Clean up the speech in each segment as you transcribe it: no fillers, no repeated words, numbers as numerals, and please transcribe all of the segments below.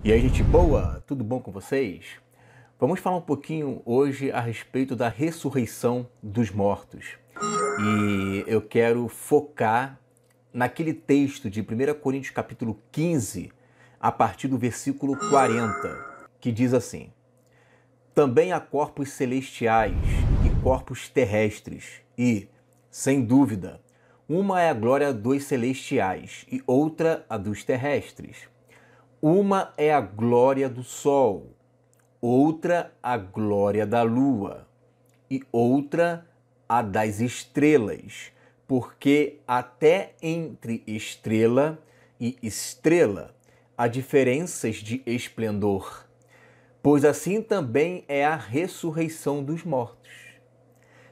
E aí, gente boa, tudo bom com vocês? Vamos falar um pouquinho hoje a respeito da ressurreição dos mortos. E eu quero focar naquele texto de 1 Coríntios capítulo 15, a partir do versículo 40, que diz assim: Também há corpos celestiais e corpos terrestres, e, sem dúvida, uma é a glória dos celestiais e outra a dos terrestres. Uma é a glória do sol, outra a glória da lua, e outra a das estrelas, porque até entre estrela e estrela há diferenças de esplendor, pois assim também é a ressurreição dos mortos.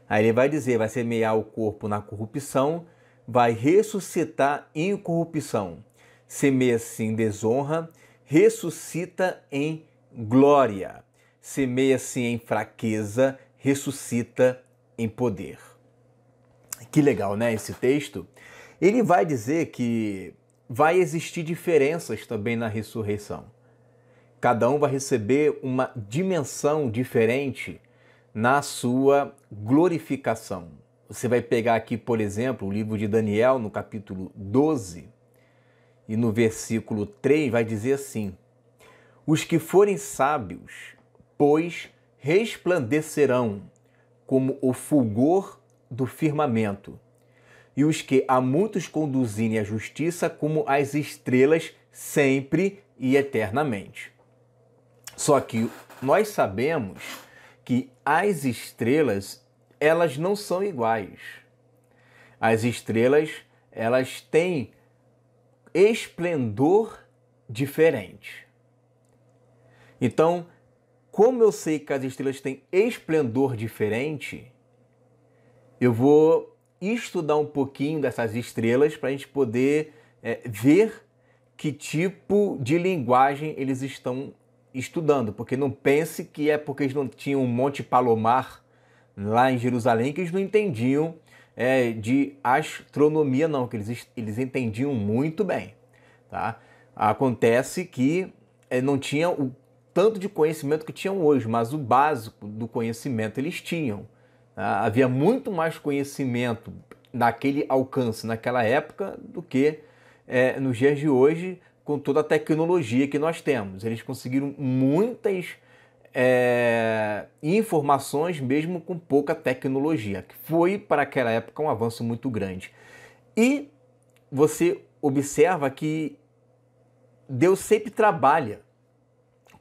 Aí ele vai dizer, vai semear o corpo na corrupção, vai ressuscitar em incorrupção. Semeia-se em desonra, ressuscita em glória. Semeia-se em fraqueza, ressuscita em poder. Que legal, né, esse texto? Ele vai dizer que vai existir diferenças também na ressurreição. Cada um vai receber uma dimensão diferente na sua glorificação. Você vai pegar aqui, por exemplo, o livro de Daniel, no capítulo 12, e no versículo 3 vai dizer assim: Os que forem sábios, pois resplandecerão como o fulgor do firmamento, e os que a muitos conduzirem à justiça como as estrelas sempre e eternamente. Só que nós sabemos que as estrelas, elas não são iguais. As estrelas, elas têm esplendor diferente. Então, como eu sei que as estrelas têm esplendor diferente, eu vou estudar um pouquinho dessas estrelas para a gente poder ver que tipo de linguagem eles estão estudando, porque não pense que é porque eles não tinham um Monte Palomar lá em Jerusalém que eles não entendiam de astronomia, não, que eles entendiam muito bem. Tá? Acontece que não tinha o tanto de conhecimento que tinham hoje, mas o básico do conhecimento eles tinham. Tá? Havia muito mais conhecimento naquele alcance, naquela época, do que nos dias de hoje, com toda a tecnologia que nós temos. Eles conseguiram muitas informações mesmo com pouca tecnologia, que foi para aquela época um avanço muito grande. E você observa que Deus sempre trabalha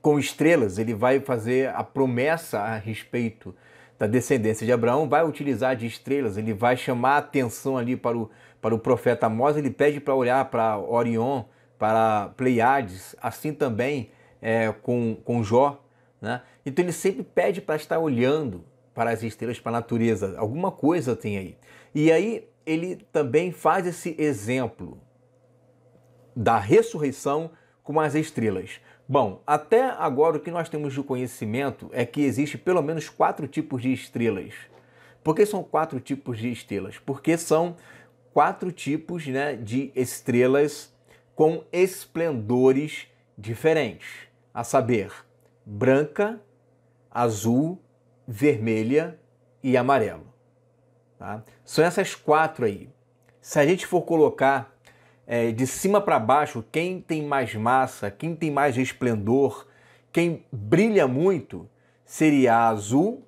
com estrelas. Ele vai fazer a promessa a respeito da descendência de Abraão, vai utilizar de estrelas, ele vai chamar a atenção ali para o profeta Amós, ele pede para olhar para Orion, para Pleiades, assim também com Jó. Né? Então ele sempre pede para estar olhando para as estrelas, para a natureza, alguma coisa tem aí. E aí ele também faz esse exemplo da ressurreição com as estrelas. Bom, até agora o que nós temos de conhecimento é que existe pelo menos 4 tipos de estrelas. Por que são 4 tipos de estrelas? Porque são 4 tipos, né, de estrelas com esplendores diferentes, a saber, branca, azul, vermelha e amarelo. Tá? São essas 4 aí. Se a gente for colocar de cima para baixo, quem tem mais massa, quem tem mais esplendor, quem brilha muito, seria a azul,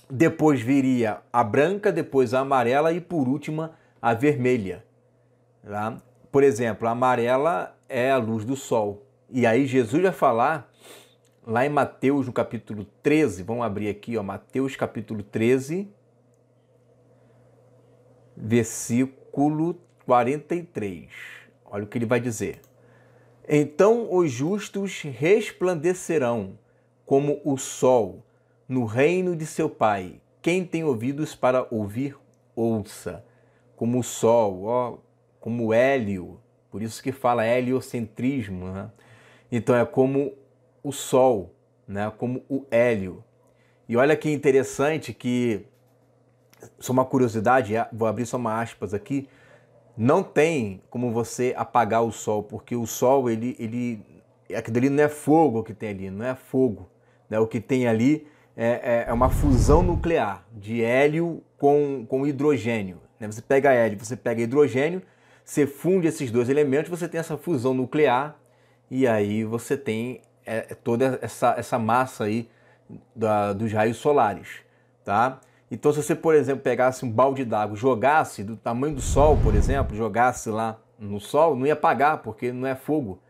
depois viria a branca, depois a amarela e por último a vermelha. Tá? Por exemplo, a amarela é a luz do sol. E aí Jesus vai falar lá em Mateus, no capítulo 13, vamos abrir aqui, ó, Mateus capítulo 13, versículo 43. Olha o que ele vai dizer. Então os justos resplandecerão como o sol no reino de seu Pai. Quem tem ouvidos para ouvir, ouça. Como o sol, ó, como o hélio, por isso que fala heliocentrismo, né? Então é como o sol, né? Como o hélio. E olha que interessante que, só uma curiosidade, vou abrir só uma aspas aqui, não tem como você apagar o sol, porque o sol ele aquilo ali não é fogo que tem ali, não é fogo. Né? O que tem ali é uma fusão nuclear de hélio com hidrogênio. Né? Você pega hélio, você pega hidrogênio, você funde esses dois elementos, você tem essa fusão nuclear e aí você tem toda essa massa aí dos raios solares, tá? Então se você, por exemplo, pegasse um balde d'água, jogasse do tamanho do Sol, por exemplo, jogasse lá no Sol, não ia apagar, porque não é fogo,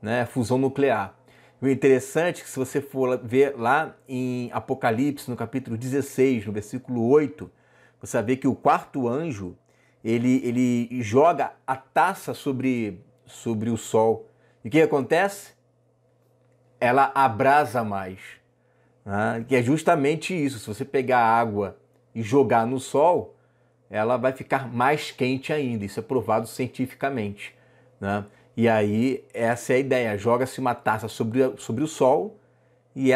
né? É fusão nuclear. O interessante é que se você for ver lá em Apocalipse, no capítulo 16, no versículo 8, você vai ver que o quarto anjo, ele joga a taça sobre o Sol. E o que acontece? Ela abrasa mais. Né? Que é justamente isso. Se você pegar água e jogar no Sol, ela vai ficar mais quente ainda. Isso é provado cientificamente. Né? E aí, essa é a ideia. Joga-se uma taça sobre o Sol e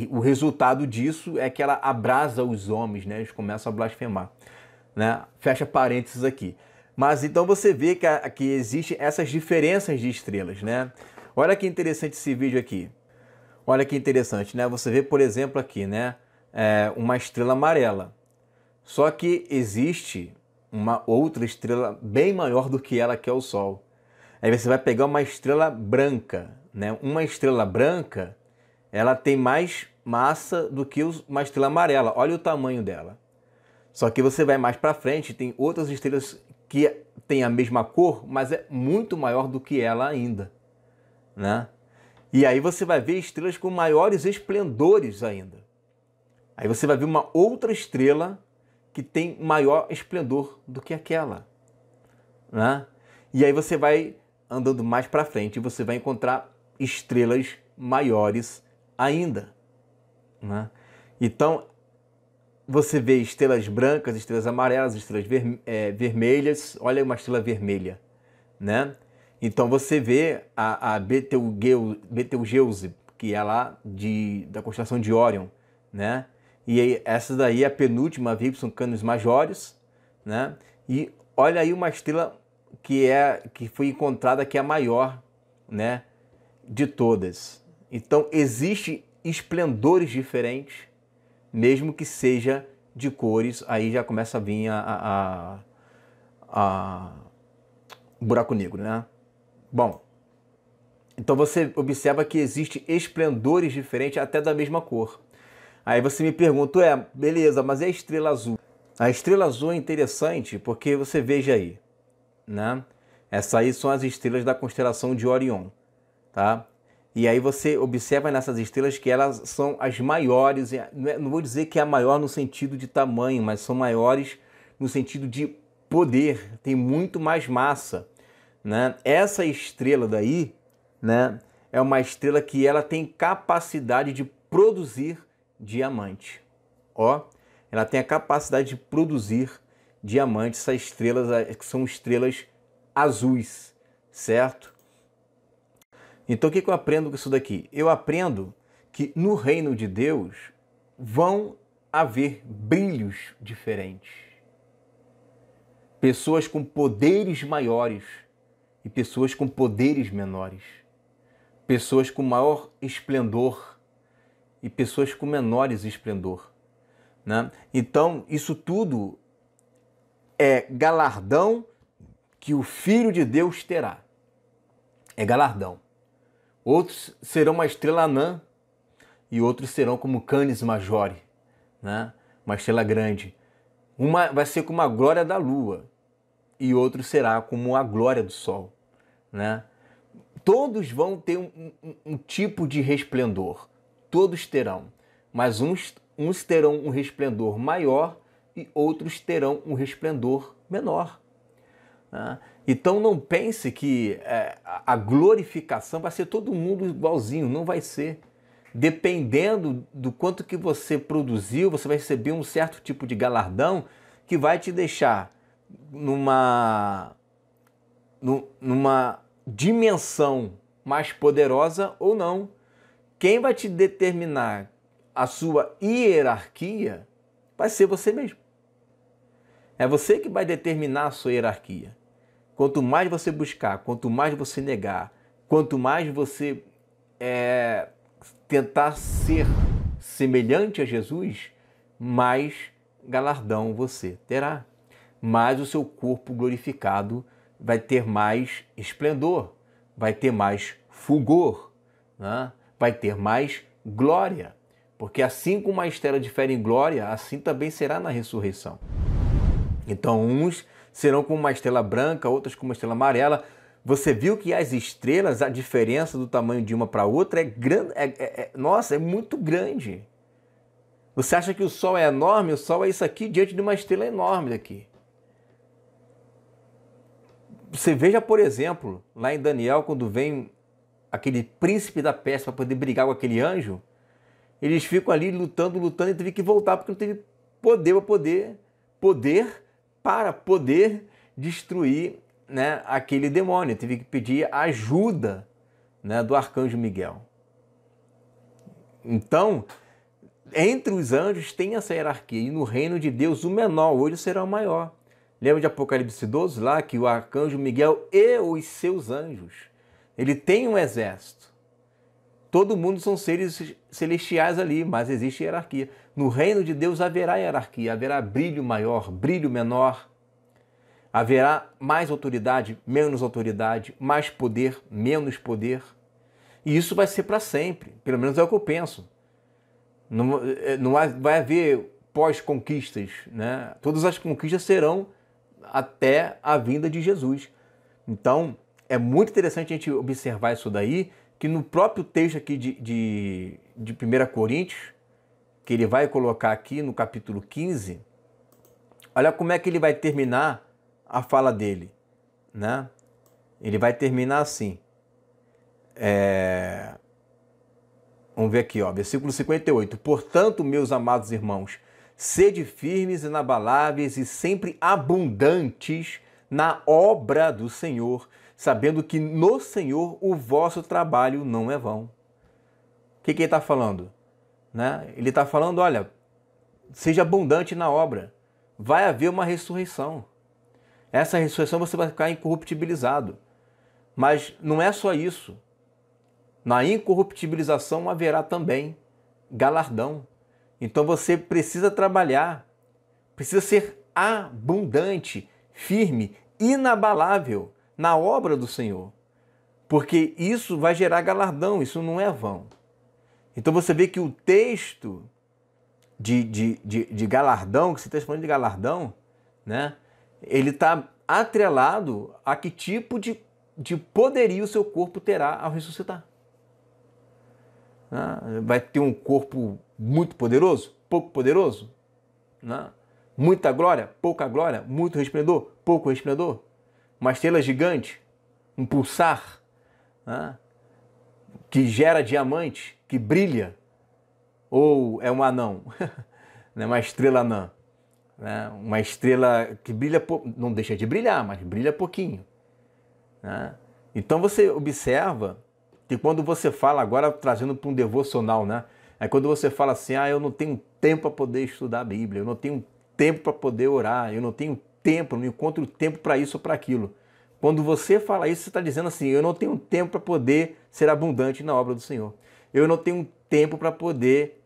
o resultado disso é que ela abrasa os homens, né? Eles começam a blasfemar. Né? Fecha parênteses aqui. Mas então você vê que existem essas diferenças de estrelas, né? Olha que interessante esse vídeo aqui. Olha que interessante, né? Você vê, por exemplo, aqui, né? Uma estrela amarela. Só que existe uma outra estrela bem maior do que ela, que é o Sol. Aí você vai pegar uma estrela branca, né? Uma estrela branca, ela tem mais massa do que uma estrela amarela. Olha o tamanho dela. Só que você vai mais para frente, tem outras estrelas que têm a mesma cor, mas é muito maior do que ela ainda, né? E aí você vai ver estrelas com maiores esplendores ainda. Aí você vai ver uma outra estrela que tem maior esplendor do que aquela, né? E aí você vai andando mais para frente e você vai encontrar estrelas maiores ainda, né? Então, você vê estrelas brancas, estrelas amarelas, estrelas vermelhas. Olha uma estrela vermelha, né? Então você vê a Betelgeuse, que é lá da constelação de Órion, né? E essa daí é a penúltima Vipsum Canis Majoris, né? E olha aí uma estrela que foi encontrada que é a maior, né, de todas. Então existem esplendores diferentes, mesmo que seja de cores, aí já começa a vir o buraco negro, né? Bom, então você observa que existem esplendores diferentes até da mesma cor. Aí você me pergunta, beleza, mas e a estrela azul? A estrela azul é interessante porque você veja aí, né? Essas aí são as estrelas da constelação de Orion, tá? E aí você observa nessas estrelas que elas são as maiores, não vou dizer que é a maior no sentido de tamanho, mas são maiores no sentido de poder, tem muito mais massa, né? Essa estrela daí, né, é uma estrela que ela tem capacidade de produzir diamante. Ó, ela tem a capacidade de produzir diamante, essas estrelas que são estrelas azuis, certo? Então o que eu aprendo com isso daqui? Eu aprendo que no reino de Deus vão haver brilhos diferentes. Pessoas com poderes maiores e pessoas com poderes menores. Pessoas com maior esplendor e pessoas com menores esplendor, né? Então isso tudo é galardão que o Filho de Deus terá. É galardão. Outros serão uma estrela anã e outros serão como Canis Majori, né? Uma estrela grande. Uma vai ser como a glória da lua e outro será como a glória do sol, né? Todos vão ter um tipo de resplendor, todos terão, mas uns terão um resplendor maior e outros terão um resplendor menor, né? Então não pense que a glorificação vai ser todo mundo igualzinho, não vai ser. Dependendo do quanto que você produziu, você vai receber um certo tipo de galardão que vai te deixar numa dimensão mais poderosa ou não. Quem vai te determinar a sua hierarquia vai ser você mesmo. É você que vai determinar a sua hierarquia. Quanto mais você buscar, quanto mais você negar, quanto mais você tentar ser semelhante a Jesus, mais galardão você terá. Mais o seu corpo glorificado vai ter mais esplendor, vai ter mais fulgor, né? Vai ter mais glória. Porque assim como a estrela difere em glória, assim também será na ressurreição. Então uns serão como uma estrela branca, outras como uma estrela amarela. Você viu que as estrelas, a diferença do tamanho de uma para outra é grande, nossa, é muito grande. Você acha que o Sol é enorme? O Sol é isso aqui diante de uma estrela enorme daqui. Você veja, por exemplo, lá em Daniel, quando vem aquele príncipe da Pérsia para poder brigar com aquele anjo, eles ficam ali lutando e teve que voltar porque não teve poder para poder destruir, né, aquele demônio. Teve que pedir ajuda, né, do arcanjo Miguel. Então, entre os anjos tem essa hierarquia, e no reino de Deus o menor hoje será o maior. Lembra de Apocalipse 12 lá, que o arcanjo Miguel e os seus anjos, ele tem um exército. Todo mundo são seres celestiais ali, mas existe hierarquia. No reino de Deus haverá hierarquia, haverá brilho maior, brilho menor. Haverá mais autoridade, menos autoridade, mais poder, menos poder. E isso vai ser para sempre, pelo menos é o que eu penso. Não vai haver pós-conquistas, né? Todas as conquistas serão até a vinda de Jesus. Então, é muito interessante a gente observar isso daí, que no próprio texto aqui de 1 Coríntios, que ele vai colocar aqui no capítulo 15, olha como é que ele vai terminar a fala dele, né? Ele vai terminar assim. Vamos ver aqui, ó, versículo 58. Portanto, meus amados irmãos, sede firmes, inabaláveis e sempre abundantes na obra do Senhor, sabendo que no Senhor o vosso trabalho não é vão. O que ele está falando? Né? Ele está falando, olha, seja abundante na obra. Vai haver uma ressurreição. Essa ressurreição você vai ficar incorruptibilizado. Mas não é só isso. Na incorruptibilização haverá também galardão. Então você precisa trabalhar, precisa ser abundante, firme, inabalável na obra do Senhor. Porque isso vai gerar galardão, isso não é vão. Então você vê que o texto de galardão, que você está falando de galardão, né? Ele está atrelado a que tipo de poderio o seu corpo terá ao ressuscitar. Vai ter um corpo muito poderoso? Pouco poderoso? Muita glória? Pouca glória? Muito resplendor? Pouco resplendor? Uma estrela gigante? Um pulsar? Que gera diamante? Que brilha? Ou é um anão? Uma estrela anã? Uma estrela que brilha, não deixa de brilhar, mas brilha pouquinho. Então você observa que quando você fala, agora trazendo para um devocional, né? É quando você fala assim, eu não tenho tempo para poder estudar a Bíblia, eu não tenho tempo para poder orar, eu não tenho tempo, não encontro tempo para isso ou para aquilo. Quando você fala isso, você está dizendo assim, eu não tenho tempo para poder ser abundante na obra do Senhor. Eu não tenho tempo para poder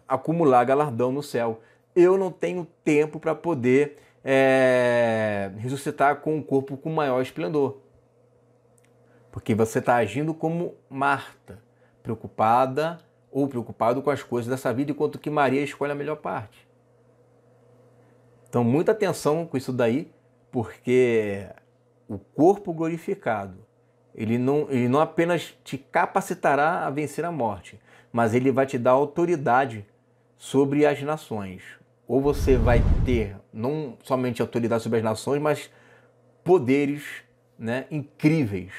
acumular galardão no céu. Eu não tenho tempo para poder ressuscitar com um corpo com maior esplendor. Porque você está agindo como Marta, preocupada ou preocupado com as coisas dessa vida, enquanto que Maria escolhe a melhor parte. Então, muita atenção com isso daí, porque o corpo glorificado, ele não apenas te capacitará a vencer a morte, mas ele vai te dar autoridade sobre as nações. Ou você vai ter não somente autoridade sobre as nações, mas poderes, né, incríveis,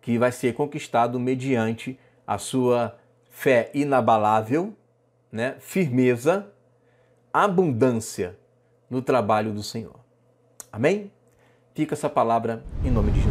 que vai ser conquistado mediante a sua fé inabalável, né, firmeza, abundância no trabalho do Senhor. Amém? Fica essa palavra em nome de Jesus.